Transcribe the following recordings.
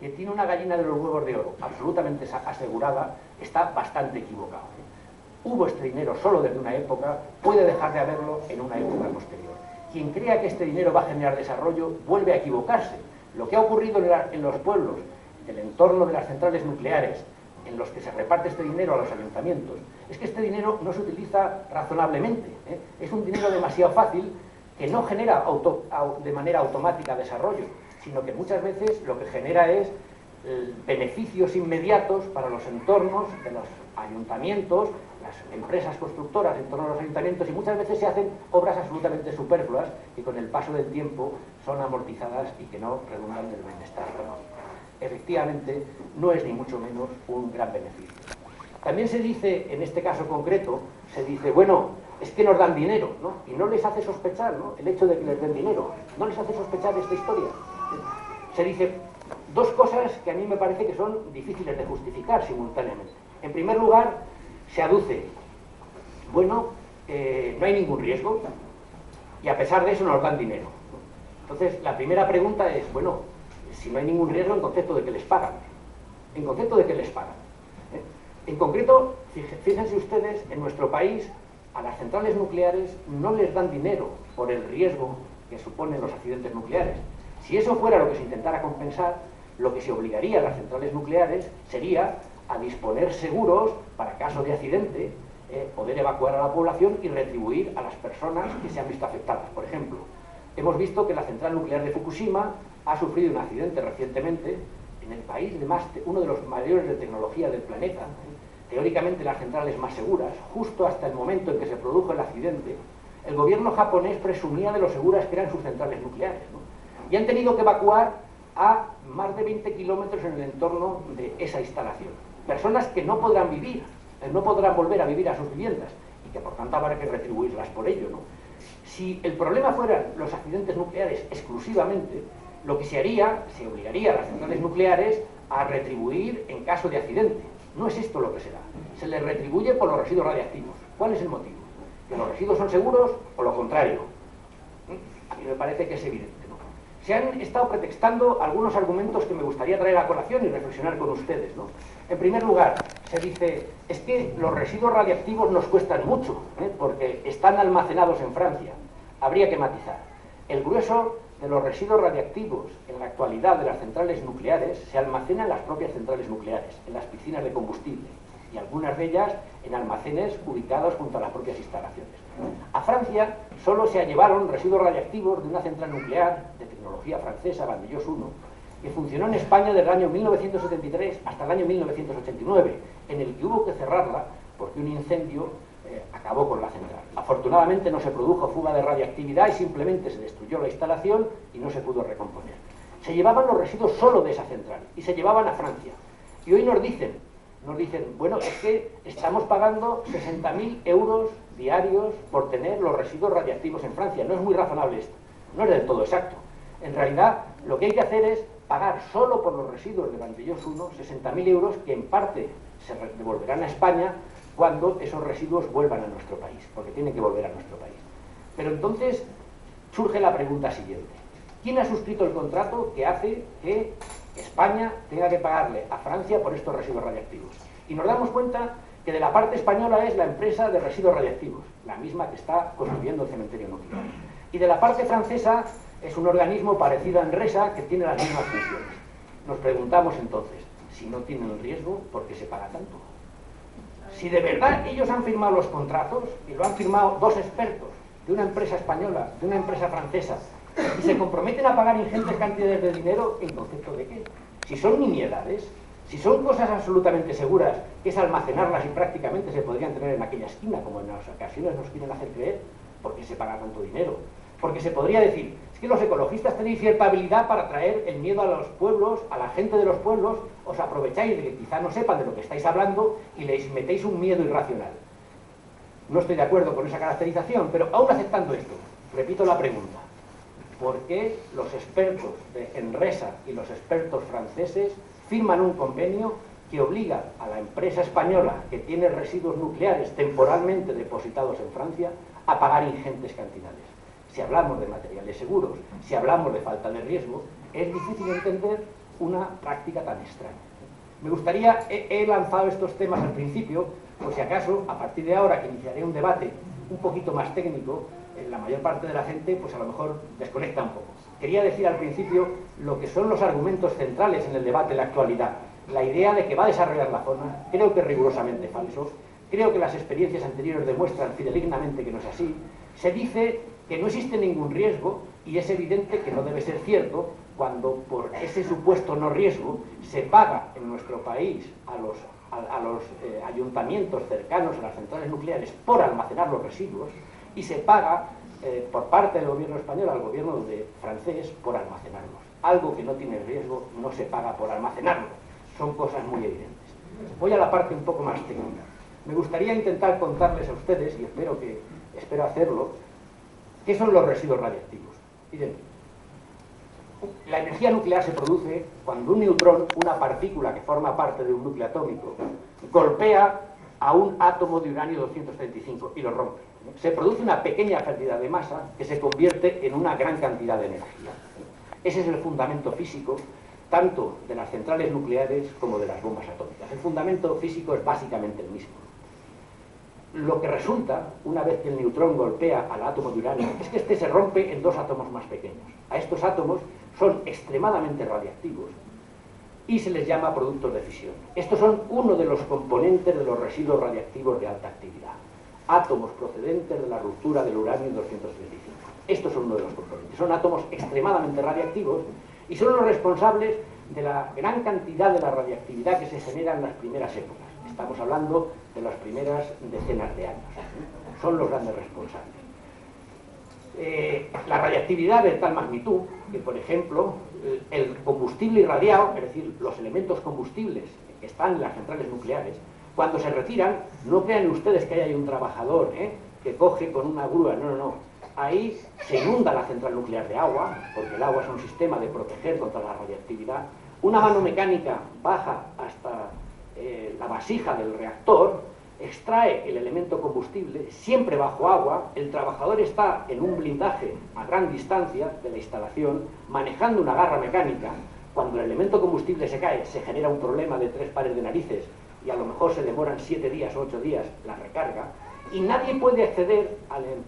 que tiene una gallina de los huevos de oro absolutamente asegurada está bastante equivocado. Hubo este dinero solo desde una época, puede dejar de haberlo en una época posterior. Quien crea que este dinero va a generar desarrollo vuelve a equivocarse. Lo que ha ocurrido en los pueblos, del entorno de las centrales nucleares, en los que se reparte este dinero a los ayuntamientos, es que este dinero no se utiliza razonablemente. Es un dinero demasiado fácil que no genera de manera automática desarrollo, sino que muchas veces lo que genera es beneficios inmediatos para los entornos de los ayuntamientos, las empresas constructoras en torno a los ayuntamientos, y muchas veces se hacen obras absolutamente superfluas que con el paso del tiempo son amortizadas y que no redundan en el bienestar económico. Efectivamente, no es ni mucho menos un gran beneficio. También se dice, en este caso concreto, se dice, bueno, es que nos dan dinero, ¿no? Y no les hace sospechar, ¿no?, el hecho de que les den dinero, no les hace sospechar esta historia. Se dice dos cosas que a mí me parece que son difíciles de justificar simultáneamente. En primer lugar, se aduce, bueno, no hay ningún riesgo y a pesar de eso nos dan dinero. Entonces, la primera pregunta es, bueno, si no hay ningún riesgo, ¿en concepto de qué les pagan? ¿En concepto de qué les pagan? En concreto, fíjense ustedes, en nuestro país a las centrales nucleares no les dan dinero por el riesgo que suponen los accidentes nucleares. Si eso fuera lo que se intentara compensar, lo que se obligaría a las centrales nucleares sería a disponer seguros para caso de accidente, poder evacuar a la población y retribuir a las personas que se han visto afectadas. Por ejemplo, hemos visto que la central nuclear de Fukushima ha sufrido un accidente recientemente en el país uno de los mayores de tecnología del planeta, teóricamente las centrales más seguras. Justo hasta el momento en que se produjo el accidente, el gobierno japonés presumía de lo seguras que eran sus centrales nucleares, ¿no? Y han tenido que evacuar a más de 20 kilómetros en el entorno de esa instalación. Personas que no podrán vivir, no podrán volver a vivir a sus viviendas y que por tanto habrá que retribuirlas por ello, ¿no? Si el problema fueran los accidentes nucleares exclusivamente, lo que se haría, se obligaría a las centrales nucleares a retribuir en caso de accidente. No es esto lo que se da. Se les retribuye por los residuos radiactivos. ¿Cuál es el motivo? ¿Que los residuos son seguros o lo contrario? A mí me parece que es evidente, ¿no? Se han estado pretextando algunos argumentos que me gustaría traer a colación y reflexionar con ustedes, ¿no? En primer lugar, se dice, es que los residuos radiactivos nos cuestan mucho, porque están almacenados en Francia. Habría que matizar. El grueso de los residuos radiactivos en la actualidad de las centrales nucleares se almacena en las propias centrales nucleares, en las piscinas de combustible, y algunas de ellas en almacenes ubicados junto a las propias instalaciones. A Francia solo se llevaron residuos radiactivos de una central nuclear de tecnología francesa, Vandellós 1, que funcionó en España desde el año 1973 hasta el año 1989, en el que hubo que cerrarla porque un incendio acabó con la central. Afortunadamente no se produjo fuga de radiactividad y simplemente se destruyó la instalación y no se pudo recomponer. Se llevaban los residuos solo de esa central y se llevaban a Francia. Y hoy nos dicen, bueno, es que estamos pagando 60.000 euros diarios por tener los residuos radiactivos en Francia. No es muy razonable esto, no es del todo exacto. En realidad, lo que hay que hacer es pagar solo por los residuos de Vandellós 1 60.000 euros que en parte se devolverán a España cuando esos residuos vuelvan a nuestro país, porque tienen que volver a nuestro país. Pero entonces surge la pregunta siguiente. ¿Quién ha suscrito el contrato que hace que España tenga que pagarle a Francia por estos residuos radiactivos? Y nos damos cuenta que de la parte española es la empresa de residuos radiactivos, la misma que está construyendo el cementerio nuclear. Y de la parte francesa es un organismo parecido a Enresa que tiene las mismas funciones. Nos preguntamos entonces, si no tienen el riesgo, ¿por qué se paga tanto? Si de verdad ellos han firmado los contratos, y lo han firmado dos expertos, de una empresa española, de una empresa francesa, y se comprometen a pagar ingentes cantidades de dinero, ¿en concepto de qué? Si son nimiedades, si son cosas absolutamente seguras, que es almacenarlas y prácticamente se podrían tener en aquella esquina, como en las ocasiones nos quieren hacer creer, ¿por qué se paga tanto dinero? Porque se podría decir, es que los ecologistas tenéis cierta habilidad para traer el miedo a los pueblos, a la gente de los pueblos, os aprovecháis de que quizá no sepan de lo que estáis hablando y les metéis un miedo irracional. No estoy de acuerdo con esa caracterización, pero aún aceptando esto, repito la pregunta. ¿Por qué los expertos de Enresa y los expertos franceses firman un convenio que obliga a la empresa española que tiene residuos nucleares temporalmente depositados en Francia a pagar ingentes cantidades? Si hablamos de materiales seguros, si hablamos de falta de riesgo, es difícil entender una práctica tan extraña. Me gustaría, he lanzado estos temas al principio, por si acaso, a partir de ahora que iniciaré un debate un poquito más técnico, la mayor parte de la gente pues a lo mejor desconecta un poco. Quería decir al principio lo que son los argumentos centrales en el debate de la actualidad. La idea de que va a desarrollar la zona, creo que es rigurosamente falso. Creo que las experiencias anteriores demuestran fidedignamente que no es así. Se dice que no existe ningún riesgo y es evidente que no debe ser cierto cuando por ese supuesto no riesgo se paga en nuestro país a los ayuntamientos cercanos a las centrales nucleares por almacenar los residuos y se paga por parte del gobierno español al gobierno francés por almacenarlos. Algo que no tiene riesgo no se paga por almacenarlo. Son cosas muy evidentes. Voy a la parte un poco más técnica. Me gustaría intentar contarles a ustedes, y espero hacerlo, qué son los residuos radiactivos. Miren, la energía nuclear se produce cuando un neutrón, una partícula que forma parte de un núcleo atómico, golpea a un átomo de uranio 235 y lo rompe. Se produce una pequeña cantidad de masa que se convierte en una gran cantidad de energía. Ese es el fundamento físico tanto de las centrales nucleares como de las bombas atómicas. El fundamento físico es básicamente el mismo. Lo que resulta, una vez que el neutrón golpea al átomo de uranio, es que este se rompe en dos átomos más pequeños. A estos átomos son extremadamente radiactivos y se les llama productos de fisión. Estos son uno de los componentes de los residuos radiactivos de alta actividad. Átomos procedentes de la ruptura del uranio 235. Estos son uno de los componentes. Son átomos extremadamente radiactivos y son los responsables de la gran cantidad de la radiactividad que se genera en las primeras épocas. Estamos hablando de las primeras decenas de años. Son los grandes responsables. La radiactividad de tal magnitud que, por ejemplo, el combustible irradiado, es decir, los elementos combustibles que están en las centrales nucleares, cuando se retiran, no crean ustedes que ahí hay un trabajador que coge con una grúa, no. Ahí se inunda la central nuclear de agua, porque el agua es un sistema de proteger contra la radiactividad. Una mano mecánica baja hasta la vasija del reactor, extrae el elemento combustible, siempre bajo agua. El trabajador está en un blindaje a gran distancia de la instalación, manejando una garra mecánica. Cuando el elemento combustible se cae, se genera un problema de 3 pares de narices y a lo mejor se demoran 7 días o 8 días la recarga, y nadie puede acceder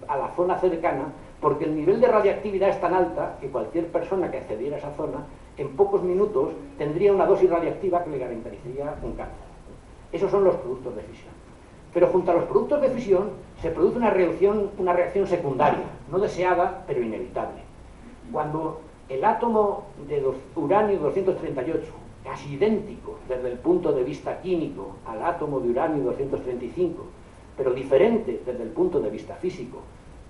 a la zona cercana porque el nivel de radiactividad es tan alta que cualquier persona que accediera a esa zona en pocos minutos tendría una dosis radiactiva que le garantizaría un cáncer. Esos son los productos de fisión. Pero junto a los productos de fisión se produce una reacción secundaria, no deseada, pero inevitable. Cuando el átomo de uranio 238, casi idéntico desde el punto de vista químico al átomo de uranio 235, pero diferente desde el punto de vista físico,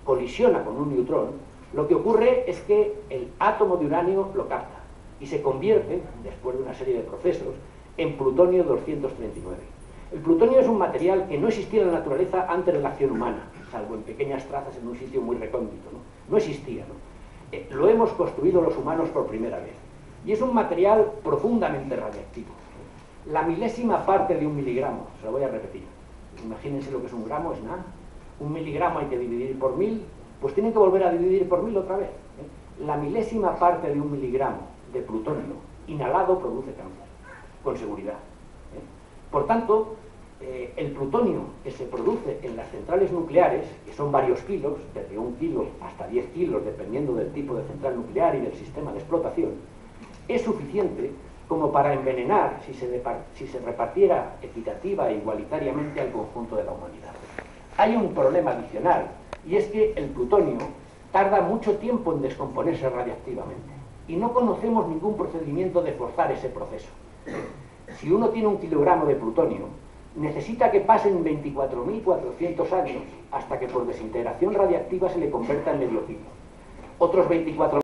colisiona con un neutrón, lo que ocurre es que el átomo de uranio lo capta y se convierte, después de una serie de procesos, en plutonio 239. El plutonio es un material que no existía en la naturaleza antes de la acción humana, salvo en pequeñas trazas en un sitio muy recóndito. No existía, ¿no? Lo hemos construido los humanos por primera vez. Y es un material profundamente radiactivo. La milésima parte de 1 miligramo, se lo voy a repetir. Imagínense lo que es 1 gramo, es nada. 1 miligramo hay que dividir por 1000, pues tienen que volver a dividir por 1000 otra vez. La milésima parte de 1 miligramo de plutonio inhalado produce cáncer, con seguridad. Por tanto, el plutonio que se produce en las centrales nucleares, que son varios kilos, desde 1 kilo hasta 10 kilos, dependiendo del tipo de central nuclear y del sistema de explotación, es suficiente como para envenenar si se repartiera equitativa e igualitariamente al conjunto de la humanidad. Hay un problema adicional, y es que el plutonio tarda mucho tiempo en descomponerse radiactivamente, y no conocemos ningún procedimiento de forzar ese proceso. Si uno tiene 1 kilogramo de plutonio, necesita que pasen 24.400 años hasta que por desintegración radiactiva se le convierta en medio kilo. Otros 24